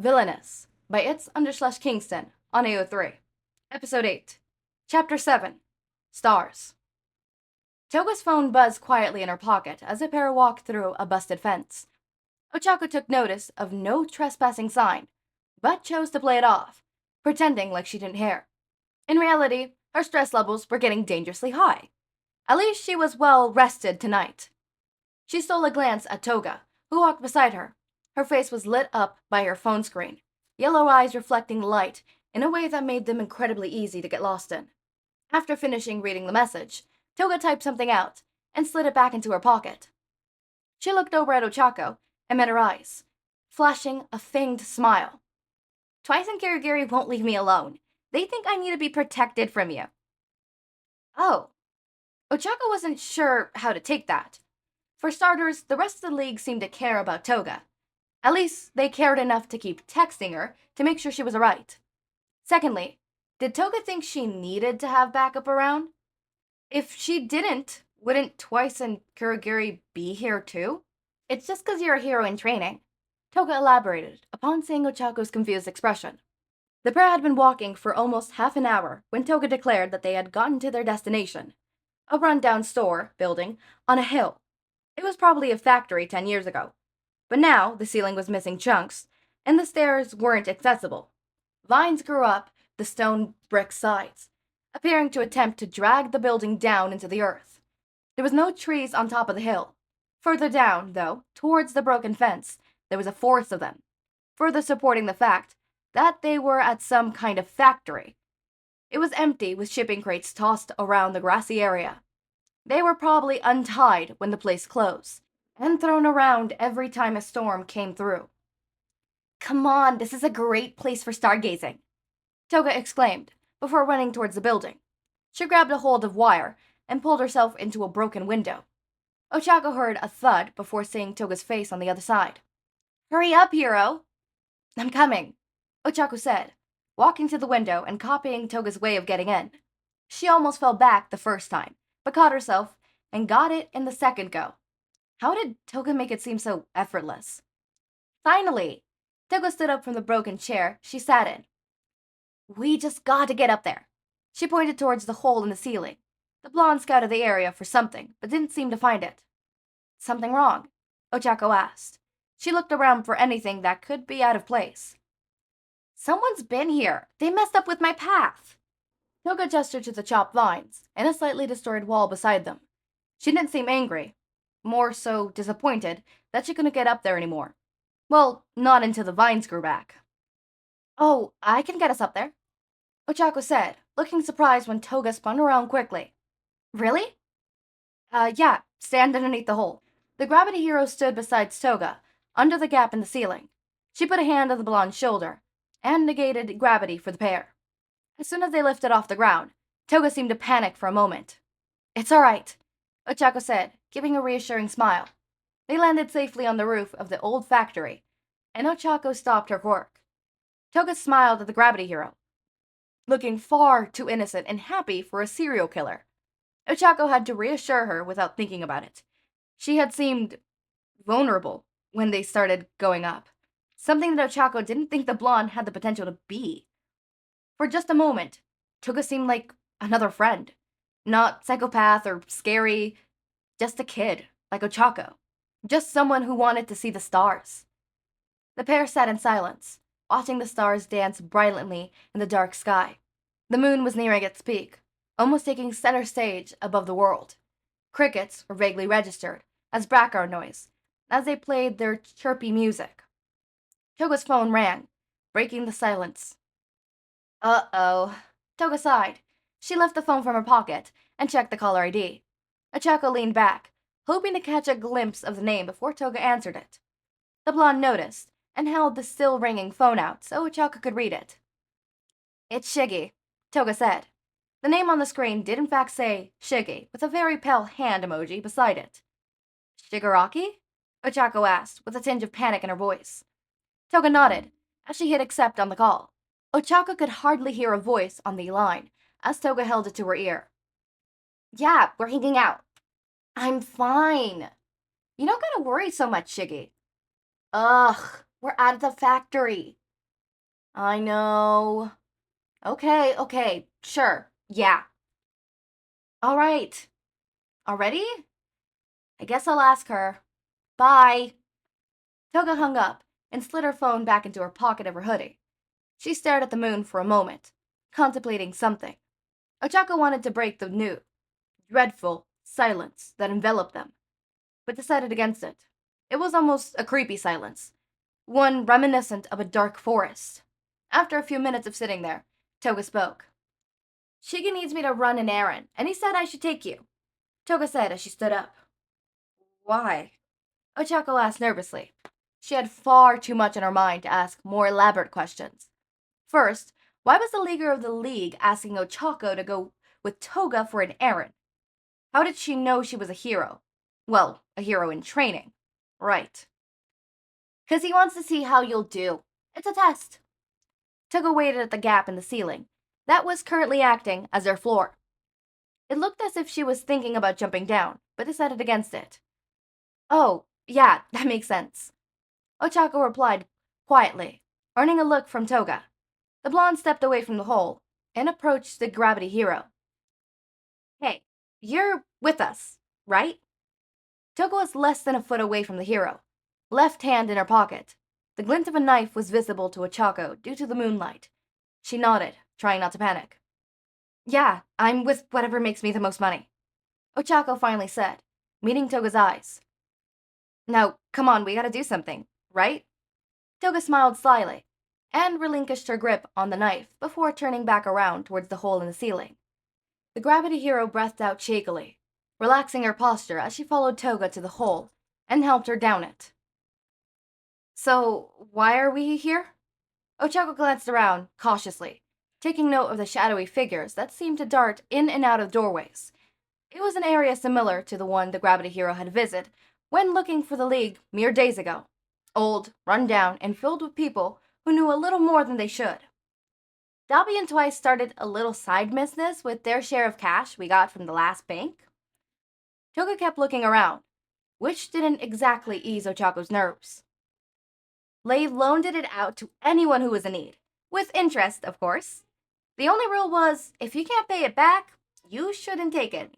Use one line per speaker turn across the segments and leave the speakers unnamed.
Villainous by It's_Kingston on AO3. Episode 8. Chapter 7. Stars. Toga's phone buzzed quietly in her pocket as the pair walked through a busted fence. Ochako took notice of no trespassing sign, but chose to play it off, pretending like she didn't hear. In reality, her stress levels were getting dangerously high. At least she was well rested tonight. She stole a glance at Toga, who walked beside her. Her face was lit up by her phone screen, yellow eyes reflecting the light in a way that made them incredibly easy to get lost in. After finishing reading the message, Toga typed something out and slid it back into her pocket. She looked over at Ochako and met her eyes, flashing a feigned smile. Twice and Kirigiri won't leave me alone. They think I need to be protected from you. Oh. Ochako wasn't sure how to take that. For starters, the rest of the league seemed to care about Toga. At least, they cared enough to keep texting her to make sure she was alright. Secondly, did Toga think she needed to have backup around? If she didn't, wouldn't Twice and Kurogiri be here too? It's just 'cause you're a hero in training, Toga elaborated upon seeing Ochako's confused expression. The pair had been walking for almost half an hour when Toga declared that they had gotten to their destination, a run-down store building on a hill. It was probably a factory 10 years ago, but now the ceiling was missing chunks, and the stairs weren't accessible. Vines grew up the stone brick sides, appearing to attempt to drag the building down into the earth. There was no trees on top of the hill. Further down, though, towards the broken fence, there was a forest of them, further supporting the fact that they were at some kind of factory. It was empty, with shipping crates tossed around the grassy area. They were probably untied when the place closed, and thrown around every time a storm came through. Come on, this is a great place for stargazing, Toga exclaimed, before running towards the building. She grabbed a hold of wire and pulled herself into a broken window. Ochako heard a thud before seeing Toga's face on the other side. Hurry up, hero! I'm coming, Ochako said, walking to the window and copying Toga's way of getting in. She almost fell back the first time, but caught herself and got it in the second go. How did Toga make it seem so effortless? Finally! Toga stood up from the broken chair she sat in. We just gotta get up there. She pointed towards the hole in the ceiling. The blonde scouted the area for something, but didn't seem to find it. Something wrong? Ochako asked. She looked around for anything that could be out of place. Someone's been here. They messed up with my path. Toga gestured to the chopped vines and a slightly distorted wall beside them. She didn't seem angry, more so disappointed that she couldn't get up there anymore. Well, not until the vines grew back. Oh, I can get us up there, Ochako said, looking surprised when Toga spun around quickly. Really? Yeah, stand underneath the hole. The gravity hero stood beside Toga, under the gap in the ceiling. She put a hand on the blonde's shoulder, and negated gravity for the pair. As soon as they lifted off the ground, Toga seemed to panic for a moment. It's all right, Ochako said, giving a reassuring smile. They landed safely on the roof of the old factory, and Ochako stopped her quirk. Toga smiled at the gravity hero, looking far too innocent and happy for a serial killer. Ochako had to reassure her without thinking about it. She had seemed vulnerable when they started going up, something that Ochako didn't think the blonde had the potential to be. For just a moment, Toga seemed like another friend. Not psychopath or scary, just a kid, like Ochako. Just someone who wanted to see the stars. The pair sat in silence, watching the stars dance brilliantly in the dark sky. The moon was nearing its peak, almost taking center stage above the world. Crickets were vaguely registered as background noise as they played their chirpy music. Toga's phone rang, breaking the silence. Uh-oh. Toga sighed. She left the phone from her pocket and checked the caller ID. Ochako leaned back, hoping to catch a glimpse of the name before Toga answered it. The blonde noticed and held the still ringing phone out so Ochako could read it. It's Shiggy, Toga said. The name on the screen did in fact say Shiggy, with a very pale hand emoji beside it. Shigaraki? Ochako asked, with a tinge of panic in her voice. Toga nodded, as she hit accept on the call. Ochako could hardly hear a voice on the line, as Toga held it to her ear. Yeah, we're hanging out. I'm fine. You don't gotta worry so much, Shiggy. Ugh, we're out of the factory. I know. Okay, sure, yeah. All right. Already? I guess I'll ask her. Bye. Toga hung up and slid her phone back into her pocket of her hoodie. She stared at the moon for a moment, contemplating something. Ochako wanted to break the new, dreadful silence that enveloped them, but decided against it. It was almost a creepy silence, one reminiscent of a dark forest. After a few minutes of sitting there, Toga spoke. Shiga needs me to run an errand, and he said I should take you, Toga said as she stood up. Why? Ochako asked nervously. She had far too much in her mind to ask more elaborate questions. First, why was the leader of the League asking Ochako to go with Toga for an errand? How did she know she was a hero? Well, a hero in training. Right. 'Cause he wants to see how you'll do. It's a test. Toga waited at the gap in the ceiling. That was currently acting as their floor. It looked as if she was thinking about jumping down, but decided against it. Oh, yeah, that makes sense. Ochako replied quietly, earning a look from Toga. The blonde stepped away from the hole and approached the gravity hero. Hey, you're with us, right? Toga was less than a foot away from the hero, left hand in her pocket. The glint of a knife was visible to Ochako due to the moonlight. She nodded, trying not to panic. Yeah, I'm with whatever makes me the most money, Ochako finally said, meeting Toga's eyes. Now, come on, we gotta do something, right? Toga smiled slyly and relinquished her grip on the knife before turning back around towards the hole in the ceiling. The gravity hero breathed out shakily, relaxing her posture as she followed Toga to the hole and helped her down it. So, why are we here? Ochako glanced around cautiously, taking note of the shadowy figures that seemed to dart in and out of doorways. It was an area similar to the one the gravity hero had visited when looking for the League mere days ago. Old, run down, and filled with people who knew a little more than they should. Dobby and Twice started a little side business with their share of cash we got from the last bank. Toga kept looking around, which didn't exactly ease Ochako's nerves. They loaned it out to anyone who was in need, with interest, of course. The only rule was, if you can't pay it back, you shouldn't take it.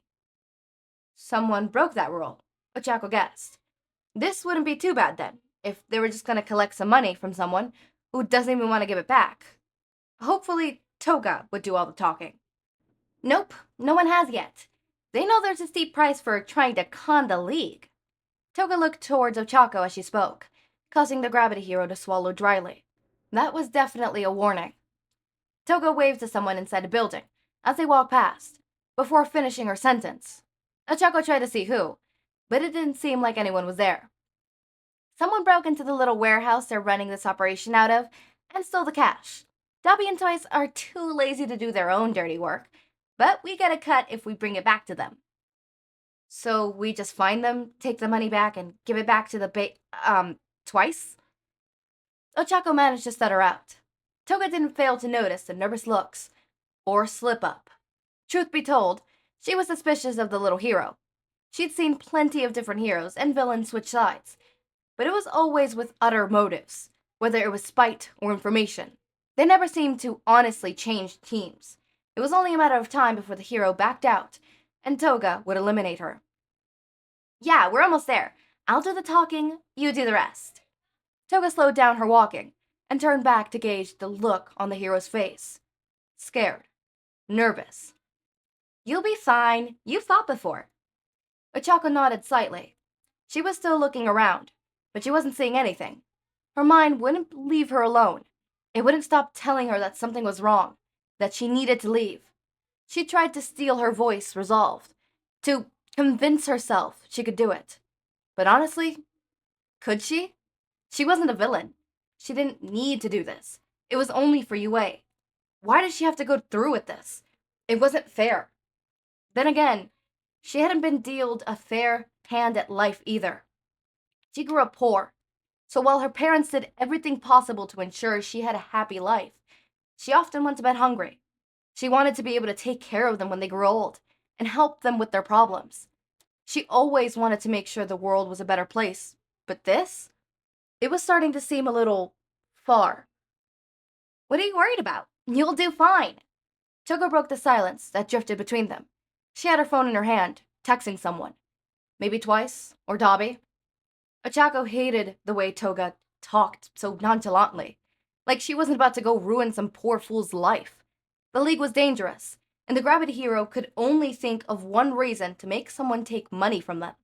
Someone broke that rule, Ochako guessed. This wouldn't be too bad then, if they were just going to collect some money from someone who doesn't even want to give it back. Hopefully, Toga would do all the talking. Nope, no one has yet. They know there's a steep price for trying to con the League. Toga looked towards Ochako as she spoke, causing the gravity hero to swallow dryly. That was definitely a warning. Toga waved to someone inside a building as they walked past, before finishing her sentence. Ochako tried to see who, but it didn't seem like anyone was there. Someone broke into the little warehouse they're running this operation out of and stole the cash. Dobby and Twice are too lazy to do their own dirty work, but we get a cut if we bring it back to them. So we just find them, take the money back, and give it back to the Twice? Ochako managed to stutter out. Toga didn't fail to notice the nervous looks, or slip up. Truth be told, she was suspicious of the little hero. She'd seen plenty of different heroes and villains switch sides, but it was always with utter motives, whether it was spite or information. They never seemed to honestly change teams. It was only a matter of time before the hero backed out, and Toga would eliminate her. Yeah, we're almost there. I'll do the talking, you do the rest. Toga slowed down her walking and turned back to gauge the look on the hero's face. Scared. Nervous. You'll be fine. You've fought before. Ochako nodded slightly. She was still looking around, but she wasn't seeing anything. Her mind wouldn't leave her alone. It wouldn't stop telling her that something was wrong, that she needed to leave. She tried to steel her voice, resolved, to convince herself she could do it. But honestly, could she? She wasn't a villain. She didn't need to do this. It was only for UA. Why did she have to go through with this? It wasn't fair. Then again, she hadn't been dealt a fair hand at life either. She grew up poor, so while her parents did everything possible to ensure she had a happy life, she often went to bed hungry. She wanted to be able to take care of them when they grew old and help them with their problems. She always wanted to make sure the world was a better place. But this? It was starting to seem a little far. What are you worried about? You'll do fine. Toga broke the silence that drifted between them. She had her phone in her hand, texting someone. Maybe twice, or Dobby. Ochako hated the way Toga talked so nonchalantly, like she wasn't about to go ruin some poor fool's life. The League was dangerous, and the Gravity Hero could only think of one reason to make someone take money from them.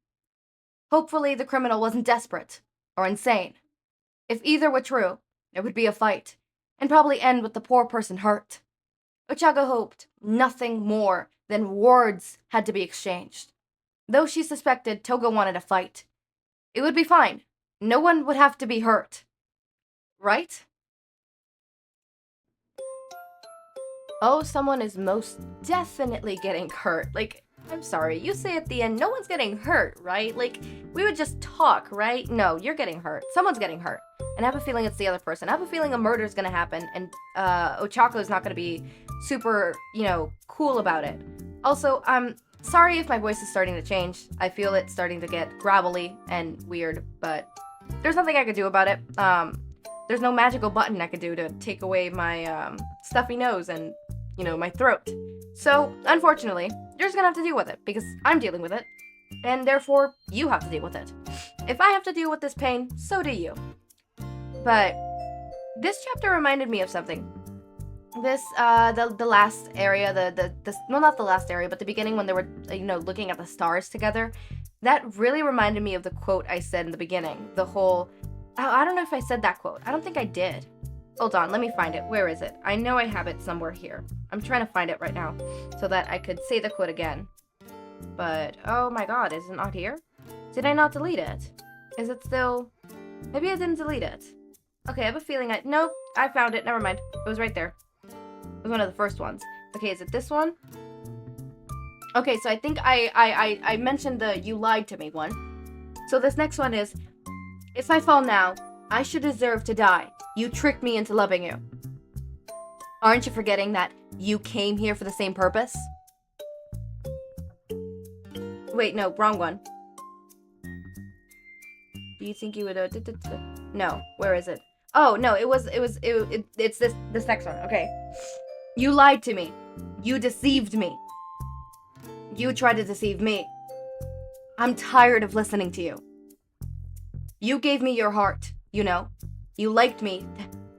Hopefully, the criminal wasn't desperate or insane. If either were true, there would be a fight, and probably end with the poor person hurt. Ochako hoped nothing more than words had to be exchanged. Though she suspected Toga wanted a fight, it would be fine. No one would have to be hurt. Right? Oh, someone is most definitely getting hurt. Like, I'm sorry, you say at the end, no one's getting hurt, right? Like, we would just talk, right? No, you're getting hurt. Someone's getting hurt. And I have a feeling it's the other person. I have a feeling a murder's gonna happen, and Ochako's not gonna be super, cool about it. Also, I'm sorry if my voice is starting to change. I feel it starting to get gravelly and weird, but there's nothing I could do about it. There's no magical button I could do to take away my stuffy nose and, my throat. So, unfortunately, you're just gonna have to deal with it, because I'm dealing with it, and therefore, you have to deal with it. If I have to deal with this pain, so do you. But this chapter reminded me of something. This, the last area, well, not the last area, but the beginning when they were, looking at the stars together, that really reminded me of the quote I said in the beginning. The whole, I don't know if I said that quote. I don't think I did. Hold on, let me find it. Where is it? I know I have it somewhere here. I'm trying to find it right now so that I could say the quote again. But, oh my god, is it not here? Did I not delete it? Is it still... Maybe I didn't delete it. Okay, I have a feeling Nope, I found it. Never mind. It was right there. It was one of the first ones. Okay, is it this one? Okay, so I think I mentioned the you lied to me one. So this next one is, if I fall now, I should deserve to die. You tricked me into loving you. Aren't you forgetting that you came here for the same purpose? Wait, no, wrong one. Do you think you would, no, where is it? Oh, no, it's this next one, okay. You lied to me. You deceived me. You tried to deceive me. I'm tired of listening to you. You gave me your heart, You liked me.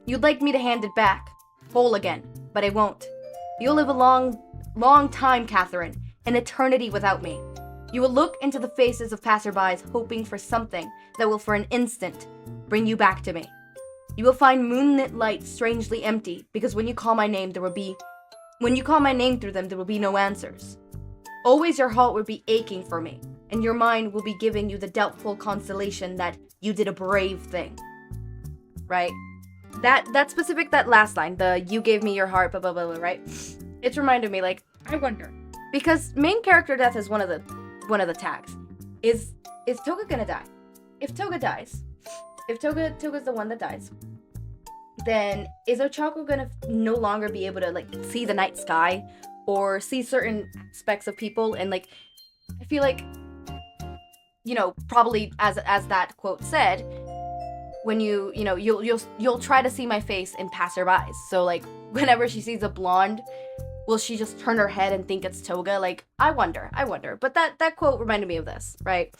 You'd like me to hand it back, whole again, but I won't. You'll live a long, long time, Catherine, an eternity without me. You will look into the faces of passerbys hoping for something that will for an instant bring you back to me. You will find moonlit light strangely empty, because when you call my name through them, there will be no answers. Always your heart will be aching for me, and your mind will be giving you the doubtful consolation that you did a brave thing. Right? That specific, that last line, the you gave me your heart, blah, blah, blah, blah, right? It's reminded me, like, I wonder. Because main character death is one of the tags. Is Toga gonna die? If Toga dies, if Toga's the one that dies, then is Ochako gonna no longer be able to, like, see the night sky or see certain aspects of people? And, like, I feel like, probably as that quote said, when you'll try to see my face in passerbys. So, like, whenever she sees a blonde, will she just turn her head and think it's Toga? Like, I wonder. But that quote reminded me of this, right?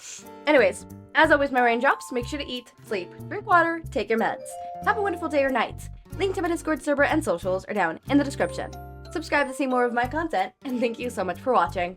Anyways, as always, my raindrops, make sure to eat, sleep, drink water, take your meds. Have a wonderful day or night. Link to my Discord server and socials are down in the description. Subscribe to see more of my content, and thank you so much for watching.